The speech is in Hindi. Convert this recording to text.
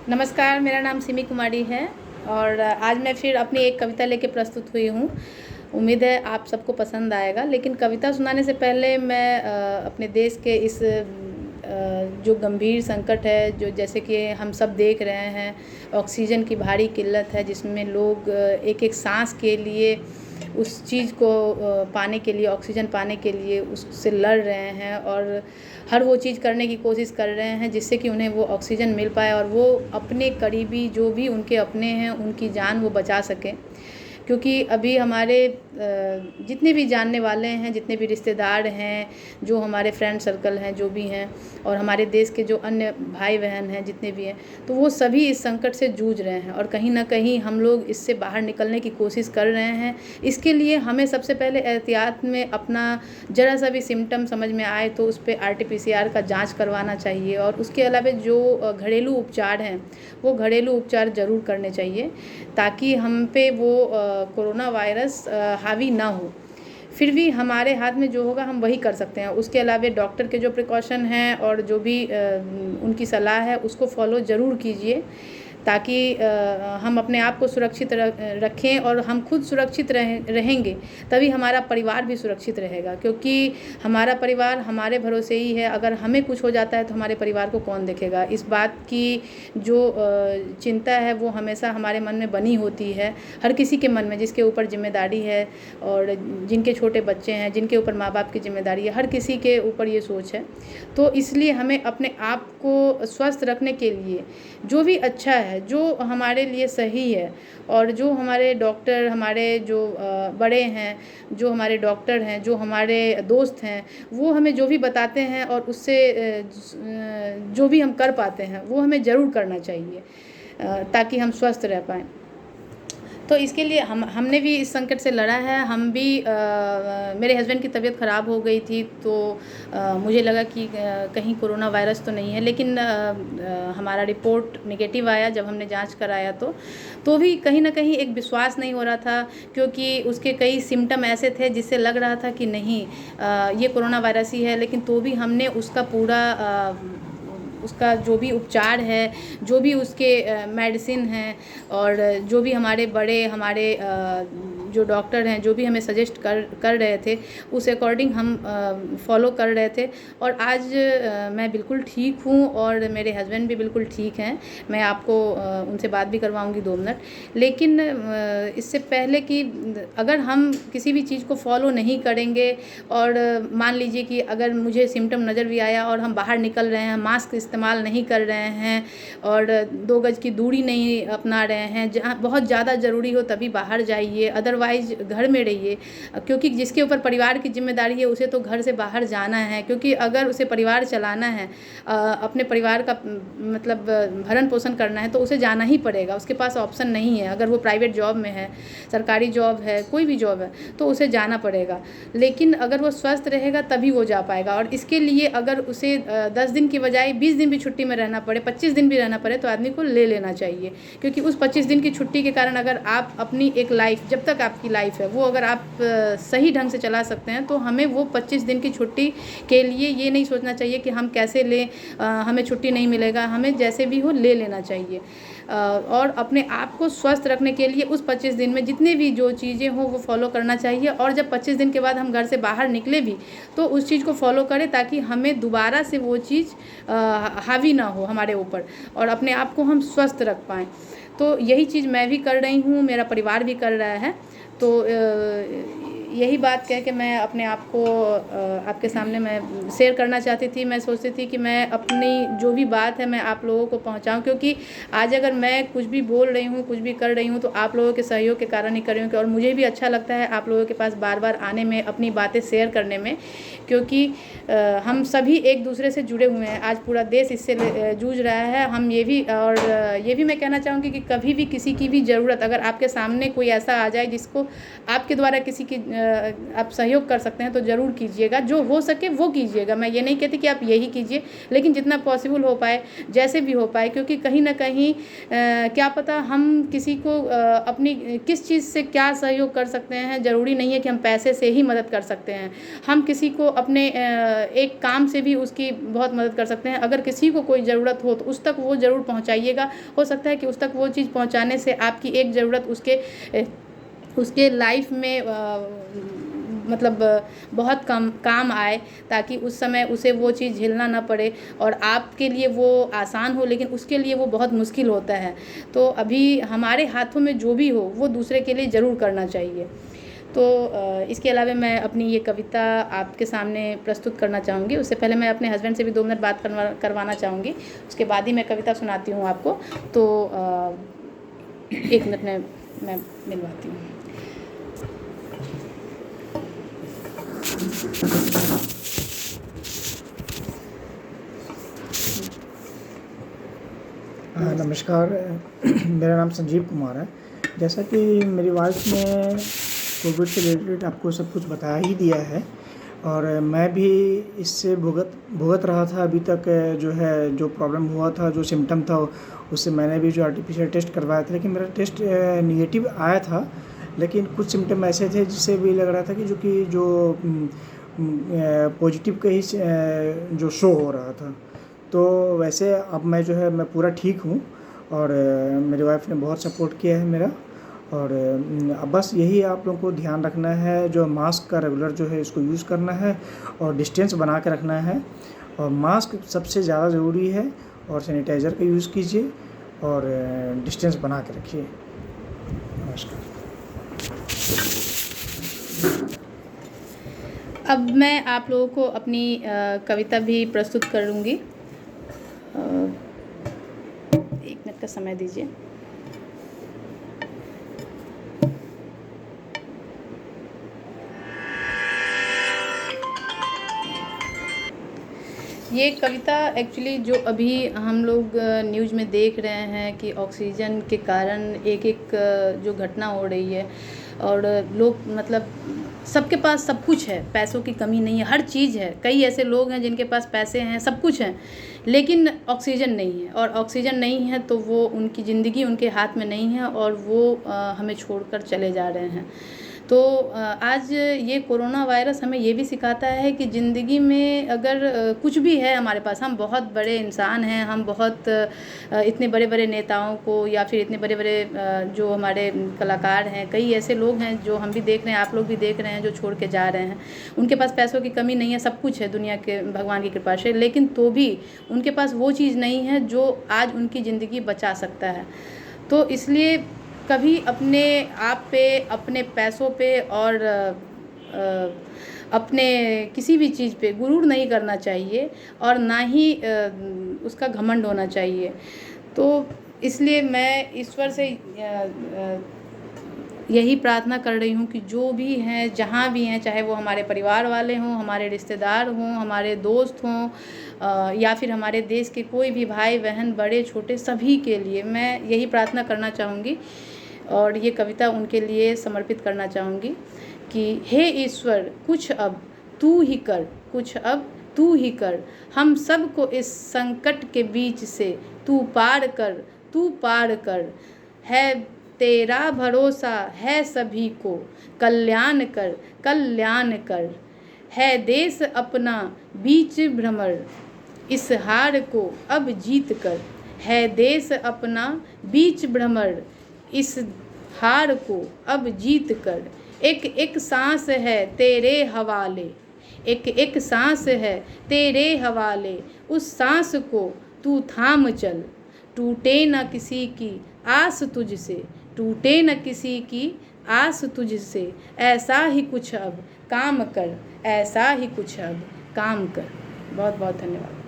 नमस्कार, मेरा नाम सिमी कुमारी है और आज मैं फिर अपनी एक कविता लेके प्रस्तुत हुई हूँ। उम्मीद है आप सबको पसंद आएगा। लेकिन कविता सुनाने से पहले मैं अपने देश के इस जो गंभीर संकट है, जो जैसे कि हम सब देख रहे हैं, ऑक्सीजन की भारी किल्लत है, जिसमें लोग एक-एक सांस के लिए उस चीज़ को पाने के लिए, ऑक्सीजन पाने के लिए उससे लड़ रहे हैं और हर वो चीज़ करने की कोशिश कर रहे हैं जिससे कि उन्हें वो ऑक्सीजन मिल पाए और वो अपने करीबी जो भी उनके अपने हैं उनकी जान वो बचा सकें। क्योंकि अभी हमारे जितने भी जानने वाले हैं, जितने भी रिश्तेदार हैं, जो हमारे फ्रेंड सर्कल हैं, जो भी हैं, और हमारे देश के जो अन्य भाई बहन हैं जितने भी हैं, तो वो सभी इस संकट से जूझ रहे हैं और कहीं ना कहीं हम लोग इससे बाहर निकलने की कोशिश कर रहे हैं। इसके लिए हमें सबसे पहले एहतियात में अपना ज़रा सा भी सिम्टम समझ में आए तो उस पर RT-PCR का जाँच करवाना चाहिए और उसके अलावा जो घरेलू उपचार हैं वो घरेलू उपचार ज़रूर करने चाहिए ताकि हम पे वो कोरोना वायरस हावी ना हो। फिर भी हमारे हाथ में जो होगा हम वही कर सकते हैं। उसके अलावा डॉक्टर के जो प्रिकॉशन हैं और जो भी उनकी सलाह है उसको फॉलो ज़रूर कीजिए ताकि हम अपने आप को सुरक्षित रखें और हम खुद सुरक्षित रहेंगे तभी हमारा परिवार भी सुरक्षित रहेगा। क्योंकि हमारा परिवार हमारे भरोसे ही है। अगर हमें कुछ हो जाता है तो हमारे परिवार को कौन देखेगा। इस बात की जो चिंता है वो हमेशा हमारे मन में बनी होती है, हर किसी के मन में जिसके ऊपर जिम्मेदारी है और जिनके छोटे बच्चे हैं, जिनके ऊपर माँ बाप की जिम्मेदारी है, हर किसी के ऊपर ये सोच है। तो इसलिए हमें अपने आप को स्वस्थ रखने के लिए जो भी अच्छा है, जो हमारे लिए सही है और जो हमारे डॉक्टर, हमारे जो बड़े हैं, जो हमारे डॉक्टर हैं, जो हमारे दोस्त हैं, वो हमें जो भी बताते हैं और उससे जो भी हम कर पाते हैं वो हमें ज़रूर करना चाहिए ताकि हम स्वस्थ रह पाएँ। तो इसके लिए हमने भी इस संकट से लड़ा है। हम भी मेरे हस्बैंड की तबीयत ख़राब हो गई थी तो मुझे लगा कि कहीं कोरोना वायरस तो नहीं है, लेकिन हमारा रिपोर्ट नेगेटिव आया जब हमने जांच कराया तो भी कहीं ना कहीं एक विश्वास नहीं हो रहा था क्योंकि उसके कई सिम्टम ऐसे थे जिससे लग रहा था कि नहीं ये कोरोना वायरस ही है। लेकिन तो भी हमने उसका पूरा उसका जो भी उपचार है, जो भी उसके मेडिसिन हैं और जो भी हमारे बड़े हमारे जो डॉक्टर हैं जो भी हमें सजेस्ट कर रहे थे उस अकॉर्डिंग हम फॉलो कर रहे थे और आज मैं बिल्कुल ठीक हूँ और मेरे हस्बैंड भी बिल्कुल ठीक हैं। मैं आपको उनसे बात भी करवाऊँगी 2 मिनट। लेकिन इससे पहले कि अगर हम किसी भी चीज़ को फॉलो नहीं करेंगे और मान लीजिए कि अगर मुझे सिम्टम नज़र भी आया और हम बाहर निकल रहे हैं, मास्क इस्तेमाल नहीं कर रहे हैं और 2 गज की दूरी नहीं अपना रहे हैं, जहाँ बहुत ज़्यादा ज़रूरी हो तभी बाहर जाइए, अदरवाइज़ घर में रहिए। क्योंकि जिसके ऊपर परिवार की जिम्मेदारी है उसे तो घर से बाहर जाना है, क्योंकि अगर उसे परिवार चलाना है, अपने परिवार का मतलब भरण पोषण करना है तो उसे जाना ही पड़ेगा। उसके पास ऑप्शन नहीं है। अगर वो प्राइवेट जॉब में है, सरकारी जॉब है, कोई भी जॉब है तो उसे जाना पड़ेगा। लेकिन अगर वो स्वस्थ रहेगा तभी वो जा पाएगा और इसके लिए अगर उसे 10 दिन की बजाय 20 दिन भी छुट्टी में रहना पड़े, 25 दिन भी रहना पड़े तो आदमी को ले लेना चाहिए। क्योंकि उस 25 दिन की छुट्टी के कारण अगर आप अपनी एक लाइफ, जब तक आपकी लाइफ है वो अगर आप सही ढंग से चला सकते हैं तो हमें वो 25 दिन की छुट्टी के लिए ये नहीं सोचना चाहिए कि हम कैसे लें, हमें छुट्टी नहीं मिलेगा, हमें जैसे भी हो ले लेना चाहिए। और अपने आप को स्वस्थ रखने के लिए उस 25 दिन में जितने भी जो चीज़ें हों वो फॉलो करना चाहिए और जब 25 दिन के बाद हम घर से बाहर निकले भी तो उस चीज़ को फॉलो करें ताकि हमें दोबारा से वो चीज़ हावी ना हो हमारे ऊपर और अपने आप को हम स्वस्थ रख पाएँ। तो यही चीज़ मैं भी कर रही हूँ, मेरा परिवार भी कर रहा है। तो यही बात कह के मैं अपने आप को आपके सामने मैं शेयर करना चाहती थी। मैं सोचती थी कि मैं अपनी जो भी बात है मैं आप लोगों को पहुंचाऊं, क्योंकि आज अगर मैं कुछ भी बोल रही हूँ, कुछ भी कर रही हूँ तो आप लोगों के सहयोग के कारण ही कर रही हूँ और मुझे भी अच्छा लगता है आप लोगों के पास बार बार आने में, अपनी बातें शेयर करने में, क्योंकि हम सभी एक दूसरे से जुड़े हुए हैं। आज पूरा देश इससे जूझ रहा है। हम ये भी और ये भी मैं कहना चाहूँगी कि कभी भी किसी की भी ज़रूरत अगर आपके सामने कोई ऐसा आ जाए जिसको आपके द्वारा किसी की आप सहयोग कर सकते हैं तो ज़रूर कीजिएगा, जो हो सके वो कीजिएगा। मैं ये नहीं कहती कि आप यही कीजिए, लेकिन जितना पॉसिबल हो पाए, जैसे भी हो पाए, क्योंकि कहीं ना कहीं क्या पता हम किसी को अपनी किस चीज़ से क्या सहयोग कर सकते हैं। ज़रूरी नहीं है कि हम पैसे से ही मदद कर सकते हैं, हम किसी को अपने एक काम से भी उसकी बहुत मदद कर सकते हैं। अगर किसी को कोई ज़रूरत हो तो उस तक वो ज़रूर पहुंचाइएगा। हो सकता है कि उस तक वो चीज़ पहुंचाने से आपकी एक ज़रूरत उसके लाइफ में मतलब बहुत काम आए, ताकि उस समय उसे वो चीज़ झेलना ना पड़े और आपके लिए वो आसान हो, लेकिन उसके लिए वो बहुत मुश्किल होता है। तो अभी हमारे हाथों में जो भी हो वो दूसरे के लिए ज़रूर करना चाहिए। तो इसके अलावा मैं अपनी ये कविता आपके सामने प्रस्तुत करना चाहूँगी। उससे पहले मैं अपने हस्बैंड से भी 2 मिनट बात करवाना चाहूँगी, उसके बाद ही मैं कविता सुनाती हूँ आपको। तो 1 मिनट में मैं मिलवाती हूँ। नमस्कार। मेरा नाम संजीव कुमार है। जैसा कि मेरी वाइफ ने कोविड से रिलेटेड आपको सब कुछ बता ही दिया है, और मैं भी इससे भुगत रहा था अभी तक। जो प्रॉब्लम हुआ था, जो सिम्टम था, उससे मैंने भी जो आरटीपीसीआर टेस्ट करवाया था, लेकिन मेरा टेस्ट निगेटिव आया था। लेकिन कुछ सिम्टम ऐसे थे जिससे भी लग रहा था कि जो पॉजिटिव का ही जो शो हो रहा था। तो वैसे अब मैं पूरा ठीक हूँ, और मेरी वाइफ ने बहुत सपोर्ट किया है मेरा। और अब बस यही आप लोगों को ध्यान रखना है, जो मास्क का रेगुलर जो है इसको यूज़ करना है, और डिस्टेंस बना के रखना है। और मास्क सबसे ज़्यादा ज़रूरी है, और सैनिटाइज़र का यूज़ कीजिए, और डिस्टेंस बना के रखिए। नमस्कार। अब मैं आप लोगों को अपनी कविता भी प्रस्तुत करूँगी। 1 मिनट का समय दीजिए। ये कविता एक्चुअली जो अभी हम लोग न्यूज़ में देख रहे हैं कि ऑक्सीजन के कारण एक जो घटना हो रही है, और लोग मतलब सबके पास सब कुछ है, पैसों की कमी नहीं है, हर चीज़ है। कई ऐसे लोग हैं जिनके पास पैसे हैं, सब कुछ है, लेकिन ऑक्सीजन नहीं है। और ऑक्सीजन नहीं है तो वो उनकी ज़िंदगी उनके हाथ में नहीं है, और वो हमें छोड़कर चले जा रहे हैं। तो आज ये कोरोना वायरस हमें ये भी सिखाता है कि ज़िंदगी में अगर कुछ भी है हमारे पास, हम बहुत बड़े इंसान हैं, हम बहुत इतने बड़े बड़े नेताओं को, या फिर इतने बड़े बड़े जो हमारे कलाकार हैं, कई ऐसे लोग हैं जो हम भी देख रहे हैं, आप लोग भी देख रहे हैं, जो छोड़ के जा रहे हैं। उनके पास पैसों की कमी नहीं है, सब कुछ है दुनिया के भगवान की कृपा से, लेकिन तो भी उनके पास वो चीज़ नहीं है जो आज उनकी ज़िंदगी बचा सकता है। तो इसलिए कभी अपने आप पे, अपने पैसों पे और अपने किसी भी चीज़ पे गुरूर नहीं करना चाहिए, और ना ही उसका घमंड होना चाहिए। तो इसलिए मैं ईश्वर से यही प्रार्थना कर रही हूँ कि जो भी हैं, जहाँ भी हैं, चाहे वो हमारे परिवार वाले हों, हमारे रिश्तेदार हों, हमारे दोस्त हों, या फिर हमारे देश के कोई भी भाई बहन, बड़े छोटे, सभी के लिए मैं यही प्रार्थना करना चाहूँगी, और ये कविता उनके लिए समर्पित करना चाहूँगी कि हे ईश्वर, कुछ अब तू ही कर, कुछ अब तू ही कर, हम सबको इस संकट के बीच से तू पार कर, तू पार कर। है तेरा भरोसा है सभी को, कल्याण कर, कल्याण कर। है देश अपना बीच भ्रमर, इस हार को अब जीत कर। है देश अपना बीच भ्रमर, इस हार को अब जीत कर। एक एक सांस है तेरे हवाले, एक एक सांस है तेरे हवाले, उस सांस को तू थाम चल। टूटे न किसी की आस तुझसे, टूटे न किसी की आस तुझसे, ऐसा ही कुछ अब काम कर, ऐसा ही कुछ अब काम कर। बहुत बहुत धन्यवाद।